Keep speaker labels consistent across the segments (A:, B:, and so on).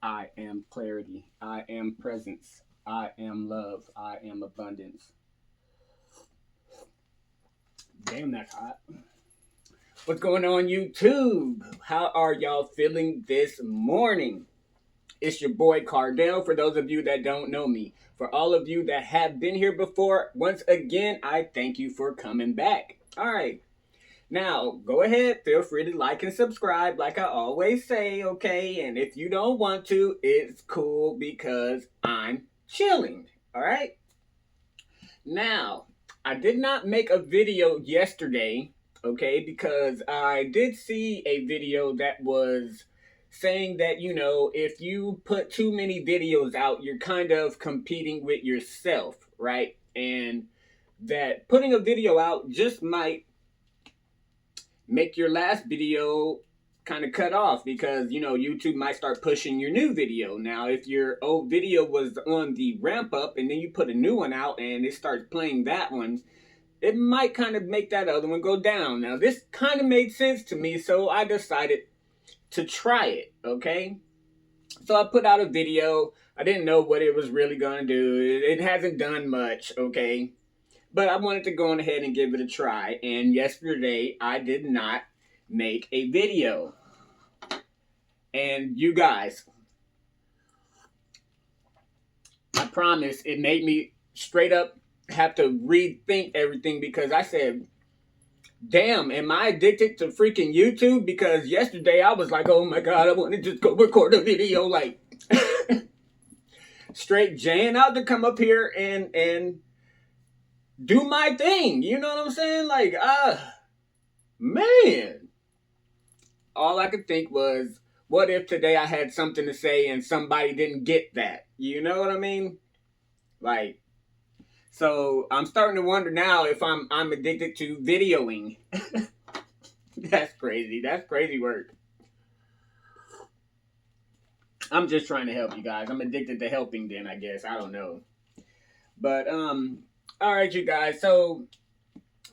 A: I am clarity. I am presence. I am love. I am abundance. Damn, that's hot. What's going on, YouTube? How are y'all feeling this morning? It's your boy Cardell, for those of you that don't know me. For all of you that have been here before, once again, I thank you for coming back. All right. Now, go ahead, feel free to like and subscribe, like I always say, okay? And if you don't want to, it's cool because I'm chilling, all right? Now, I did not make a video yesterday, okay? Because I did see a video that was saying that, if you put too many videos out, you're kind of competing with yourself, right? And that putting a video out just might make your last video kind of cut off because YouTube might start pushing your new video. Now if your old video was on the ramp up and then you put a new one out and it starts playing that one, it might kind of make that other one go down. Now this kind of made sense to me, so I decided to try it. Okay, so I put out a video. I didn't know what it was really gonna do. It hasn't done much. Okay, but I wanted to go on ahead and give it a try. And yesterday I did not make a video. And you guys, I promise it made me straight up have to rethink everything because I said, damn, am I addicted to freaking YouTube? Because yesterday I was like, oh my God, I want to just go record a video, like straight jaying out to come up here and do my thing. You know what I'm saying? Like, man. All I could think was, what if today I had something to say and somebody didn't get that? You know what I mean? Like, so I'm starting to wonder now if I'm addicted to videoing. That's crazy. That's crazy work. I'm just trying to help you guys. I'm addicted to helping then, I guess. I don't know. But all right, you guys. So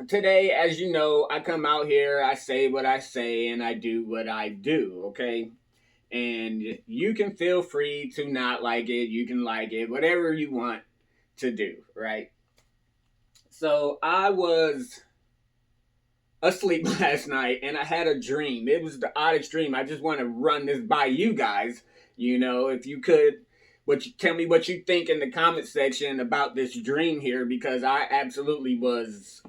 A: today, as you know, I come out here, I say what I say, and I do what I do, okay? And you can feel free to not like it, you can like it, whatever you want to do, right? So I was asleep last night and I had a dream. It was the oddest dream. I just want to run this by you guys. If you could, tell me what you think in the comment section about this dream here, because I absolutely was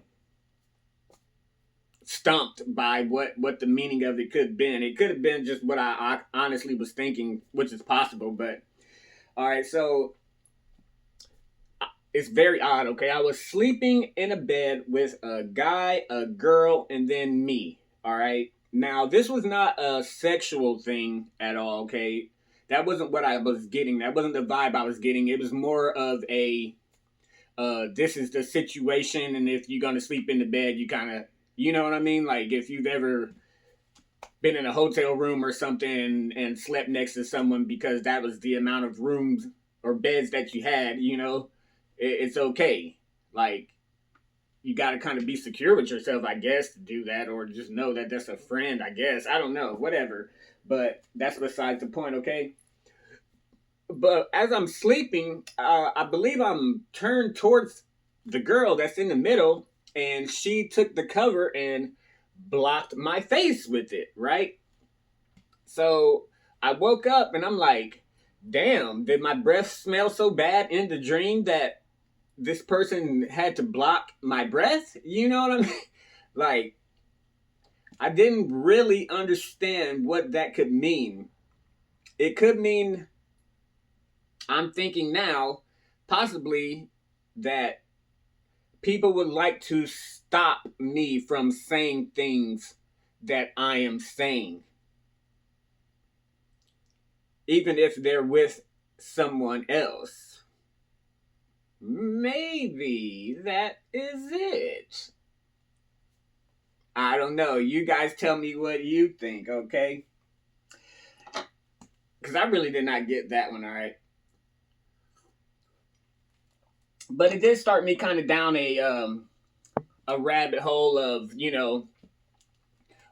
A: stumped by what the meaning of it could have been. It could have been just what I honestly was thinking, which is possible. But all right, so it's very odd. Okay, I was sleeping in a bed with a guy, a girl, and then me. All right, now this was not a sexual thing at all. Okay, that wasn't what I was getting. That wasn't the vibe I was getting. It was more of a this is the situation, and if you're gonna sleep in the bed, you kind of, you know what I mean? Like if you've ever been in a hotel room or something and slept next to someone because that was the amount of rooms or beds that you had, it's okay. Like, you got to kind of be secure with yourself, I guess, to do that, or just know that that's a friend, I guess. I don't know, whatever. But that's besides the point, okay? But as I'm sleeping, I believe I'm turned towards the girl that's in the middle, and she took the cover and blocked my face with it, right? So I woke up and I'm like, damn, did my breath smell so bad in the dream that this person had to block my breath? You know what I mean? Like, I didn't really understand what that could mean. It could mean, I'm thinking now, possibly that people would like to stop me from saying things that I am saying, even if they're with someone else. Maybe that is it. I don't know. You guys tell me what you think, okay? Because I really did not get that one, all right? But it did start me kind of down a rabbit hole of,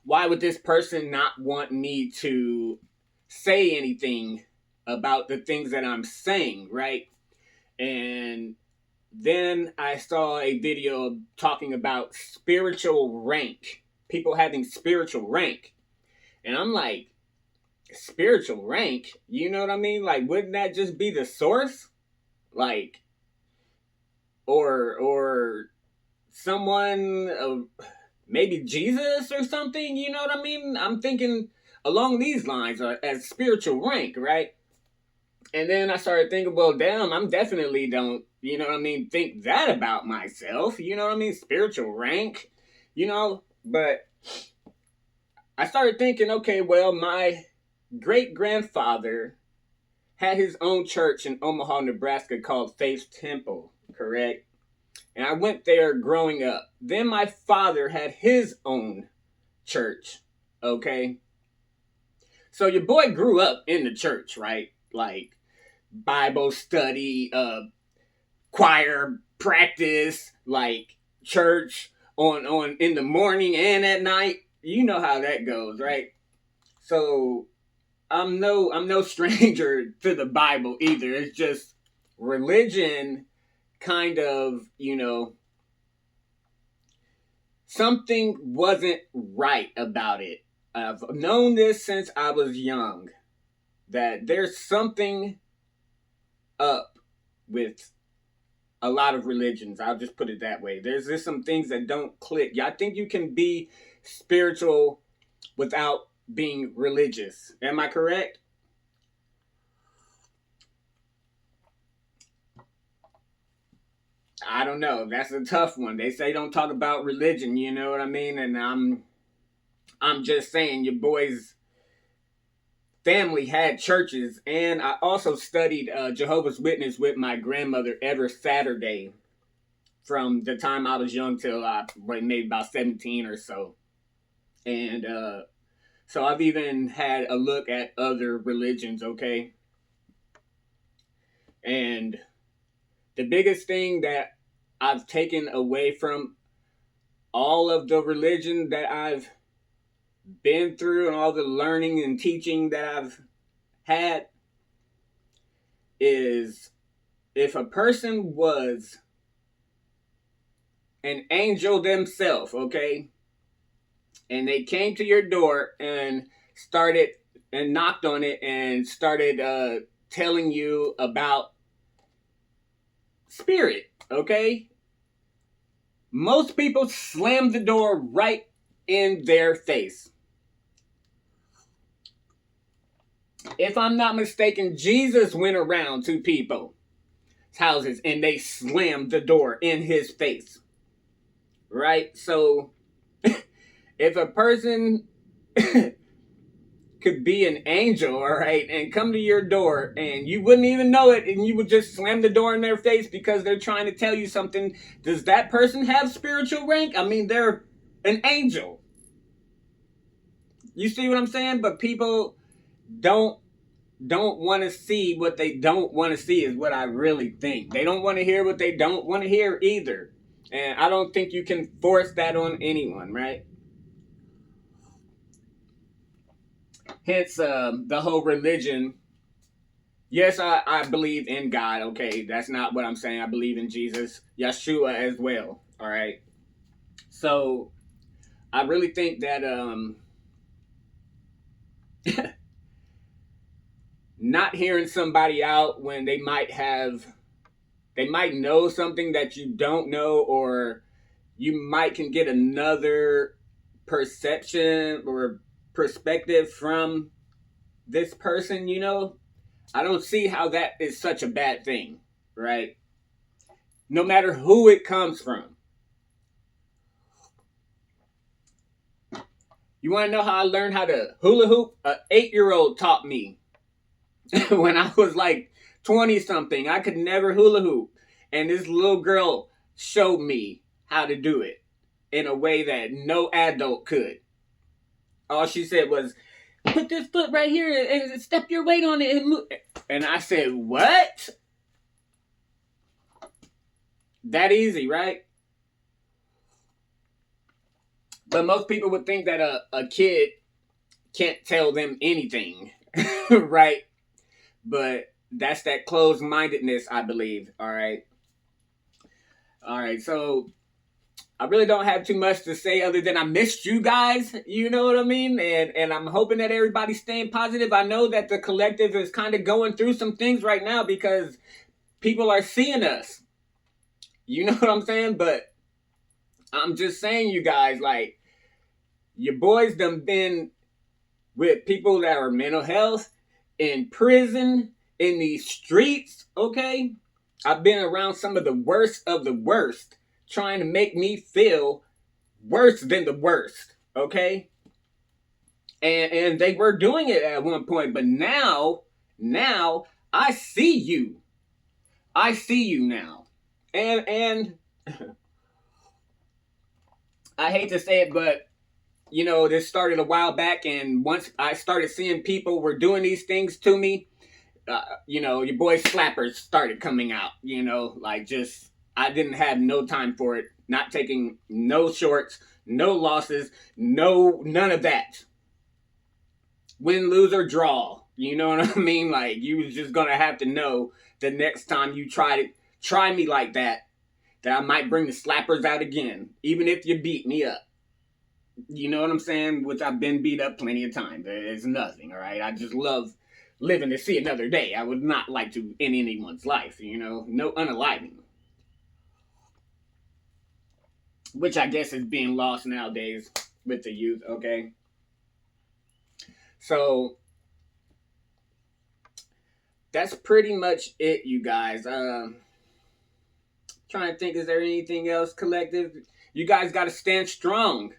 A: why would this person not want me to say anything about the things that I'm saying, right? And then I saw a video talking about spiritual rank, people having spiritual rank. And I'm like, spiritual rank? You know what I mean? Like, wouldn't that just be the source? Like, or someone, maybe Jesus or something, you know what I mean? I'm thinking along these lines as spiritual rank, right? And then I started thinking, well, damn, I'm definitely don't, you know what I mean, think that about myself, you know what I mean? Spiritual rank, you know? But I started thinking, okay, well, my great grandfather had his own church in Omaha, Nebraska called Faith Temple, correct? And I went there growing up. Then my father had his own church, okay? So your boy grew up in the church, right? Like Bible study, choir practice, like church on in the morning and at night. You know how that goes, right? So I'm no stranger to the Bible either. It's just religion kind of, you know, something wasn't right about it. I've known this since I was young, that there's something up with a lot of religions. I'll just put it that way. There's just some things that don't click. Yeah, I think you can be spiritual without being religious. Am I correct? I don't know. That's a tough one. They say don't talk about religion, you know what I mean? And I'm just saying your boy's family had churches, and I also studied Jehovah's Witness with my grandmother every Saturday from the time I was young till I maybe about 17 or so. And so I've even had a look at other religions, okay? And the biggest thing that I've taken away from all of the religion that I've been through and all the learning and teaching that I've had is, if a person was an angel themselves, okay, and they came to your door and started and knocked on it and started telling you about spirit, okay, most people slam the door right in their face. If I'm not mistaken, Jesus went around to people's houses and they slammed the door in his face. Right? So if a person could be an angel, all right, and come to your door and you wouldn't even know it and you would just slam the door in their face because they're trying to tell you something, does that person have spiritual rank? I mean, they're an angel. You see what I'm saying? But people don't want to see what they don't want to see is what I really think. They don't want to hear what they don't want to hear either. And I don't think you can force that on anyone, right? Hence the whole religion. Yes, I believe in God, okay? That's not what I'm saying. I believe in Jesus, Yeshua as well, all right? So I really think that not hearing somebody out when they might know something that you don't know, or you might can get another perception or perspective from this person, you know, I don't see how that is such a bad thing, right? No matter who it comes from. You want to know how I learned how to hula hoop? An 8-year-old taught me when I was like 20 something. I could never hula hoop. And this little girl showed me how to do it in a way that no adult could. All she said was, put this foot right here and step your weight on it and move. And I said, what? That easy, right? But most people would think that a kid can't tell them anything, right? but that's that closed-mindedness, I believe. All right. All right. So I really don't have too much to say other than I missed you guys. You know what I mean? And I'm hoping that everybody's staying positive. I know that the collective is kind of going through some things right now because people are seeing us. You know what I'm saying? But I'm just saying, you guys, like, your boys done been with people that are mental health, in prison, in these streets, okay? I've been around some of the worst, trying to make me feel worse than the worst, okay? And they were doing it at one point, but now I see you. I see you now. And I hate to say it, but you know, this started a while back, and once I started seeing people were doing these things to me, you know, your boy slappers started coming out. You know, like, just I didn't have no time for it. Not taking no shorts, no losses, none of that. Win, lose, or draw. You know what I mean? Like, you was just gonna have to know the next time you try me like that I might bring the slappers out again, even if you beat me up. You know what I'm saying? Which I've been beat up plenty of times. It's nothing, all right? I just love living to see another day. I would not like to end anyone's life, you know? No unaliving. Which I guess is being lost nowadays with the youth, okay? So, that's pretty much it, you guys. Trying to think, is there anything else, collective? You guys got to stand strong.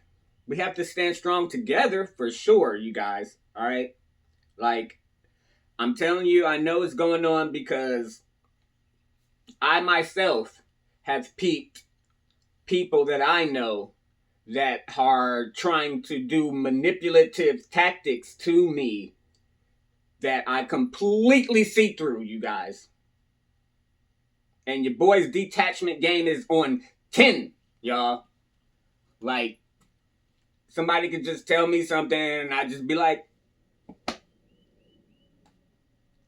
A: We have to stand strong together for sure, you guys. All right? Like, I'm telling you, I know it's going on because I myself have peeped people that I know that are trying to do manipulative tactics to me that I completely see through, you guys. And your boy's detachment game is on 10, y'all. Like, somebody could just tell me something and I'd just be like,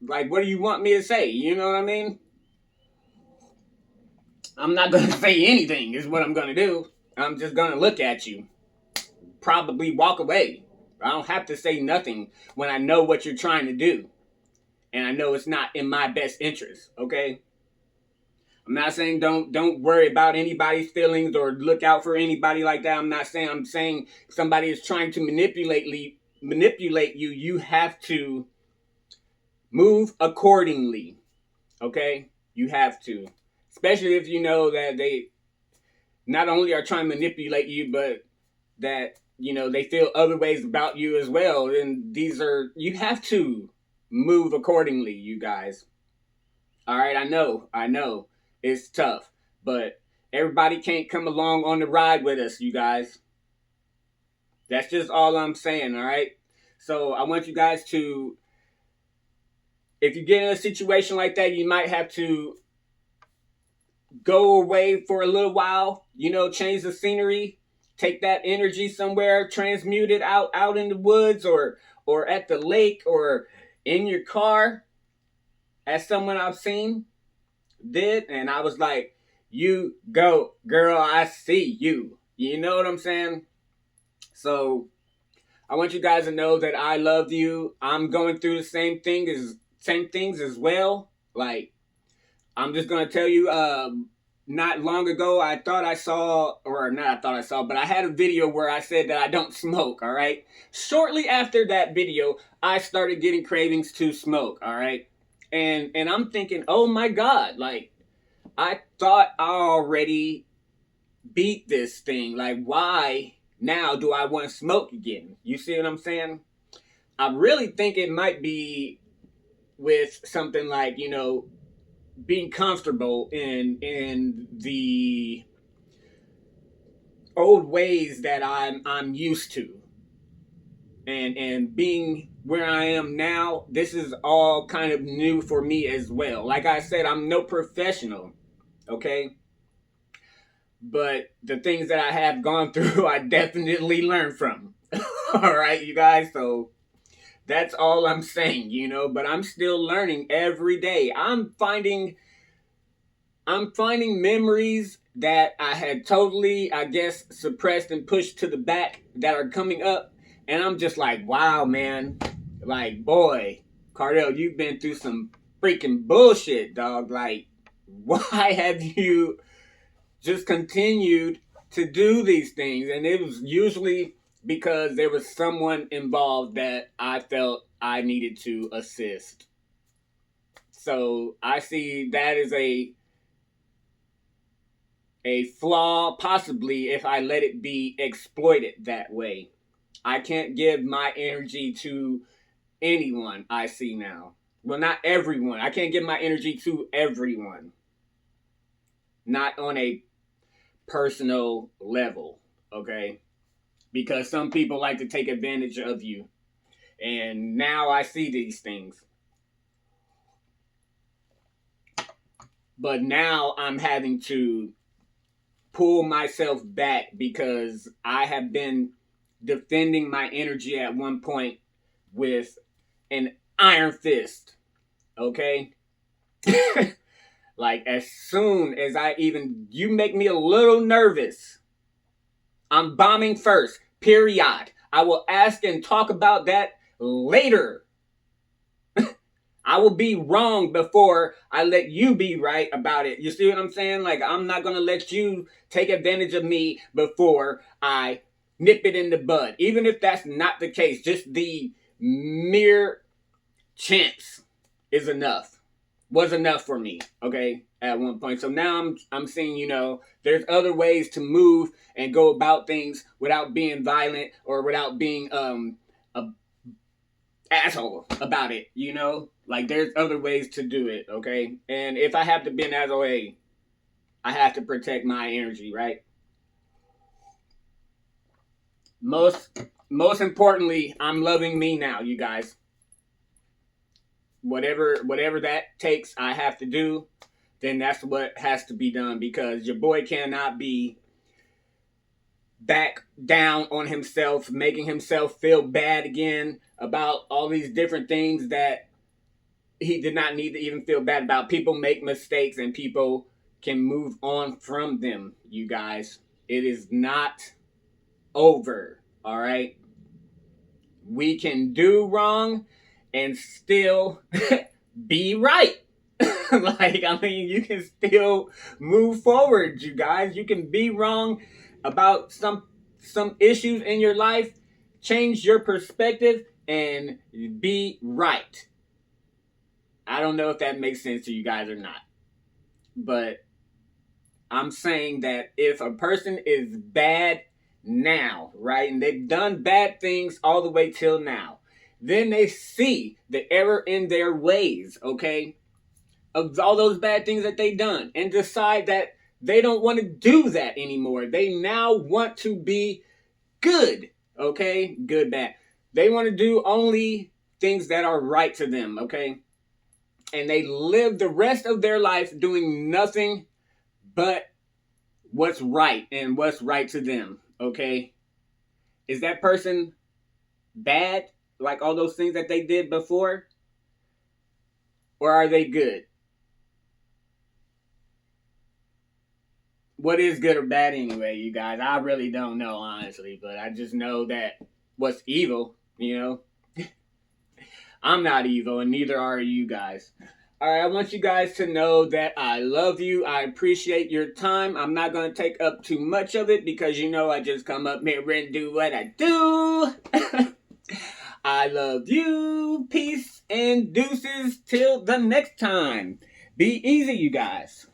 A: what do you want me to say? You know what I mean? I'm not going to say anything is what I'm going to do. I'm just going to look at you. Probably walk away. I don't have to say nothing when I know what you're trying to do. And I know it's not in my best interest, okay? I'm not saying don't worry about anybody's feelings or look out for anybody like that. I'm saying somebody is trying to manipulate you. You have to move accordingly. Okay? You have to. Especially if you know that they not only are trying to manipulate you, but that, you know, they feel other ways about you as well. And you have to move accordingly, you guys. All right, I know. It's tough, but everybody can't come along on the ride with us, you guys. That's just all I'm saying, all right? So I want you guys to, if you get in a situation like that, you might have to go away for a little while, you know, change the scenery, take that energy somewhere, transmute it out in the woods or at the lake or in your car, as someone I've seen did, and I was like, you go, girl, I see you. You know what I'm saying? So I want you guys to know that I love you. I'm going through the same things as well. Like, I'm just gonna tell you, not long ago, I thought I saw, or not I thought I saw, but I had a video where I said that I don't smoke, all right? Shortly after that video, I started getting cravings to smoke, all right? And I'm thinking, oh my God, like, I thought I already beat this thing. Like, why now do I want to smoke again? You see what I'm saying? I really think it might be with something like, you know, being comfortable in the old ways that I'm used to. And being where I am now, this is all kind of new for me as well. Like I said, I'm no professional, okay? But the things that I have gone through, I definitely learned from. All right, you guys. So That's all I'm saying, you know, but I'm still learning every day. I'm finding memories that I had totally, I guess, suppressed and pushed to the back that are coming up. And I'm just like, wow, man. Like, boy, Cardell, you've been through some freaking bullshit, dog. Like, why have you just continued to do these things? And it was usually because there was someone involved that I felt I needed to assist. So I see that as a flaw, possibly, if I let it be exploited that way. I can't give my energy to anyone I see now. Well, not everyone. I can't give my energy to everyone. Not on a personal level, okay? Because some people like to take advantage of you. And now I see these things. But now I'm having to pull myself back because I have been defending my energy at one point with an iron fist. Okay? Like, as soon as you make me a little nervous, I'm bombing first, period. I will ask and talk about that later. I will be wrong before I let you be right about it. You see what I'm saying? Like, I'm not going to let you take advantage of me before I nip it in the bud. Even if that's not the case, just the mere chance is enough. Was enough for me, okay, at one point. So now I'm seeing, there's other ways to move and go about things without being violent or without being a asshole about it, Like, there's other ways to do it, okay? And if I have to be an asshole, hey, I have to protect my energy, right? Most importantly, I'm loving me now, you guys. Whatever that takes, I have to do, then that's what has to be done, because your boy cannot be back down on himself, making himself feel bad again about all these different things that he did not need to even feel bad about. People make mistakes and people can move on from them, you guys. It is not over, all right? We can do wrong and still be right. You can still move forward, you guys. You can be wrong about some issues in your life, change your perspective, and be right. I don't know if that makes sense to you guys or not. But I'm saying that if a person is bad now, right, and they've done bad things all the way till now, then they see the error in their ways, okay, of all those bad things that they've done, and decide that they don't want to do that anymore. They now want to be good, okay? Good, bad. They want to do only things that are right to them, okay? And they live the rest of their life doing nothing but what's right and what's right to them, okay? Is that person bad, like all those things that they did before? Or are they good? What is good or bad anyway, you guys? I really don't know, honestly, but I just know that what's evil, I'm not evil, and neither are you guys. Alright, I want you guys to know that I love you. I appreciate your time. I'm not going to take up too much of it because I just come up here and do what I do. I love you. Peace and deuces till the next time. Be easy, you guys.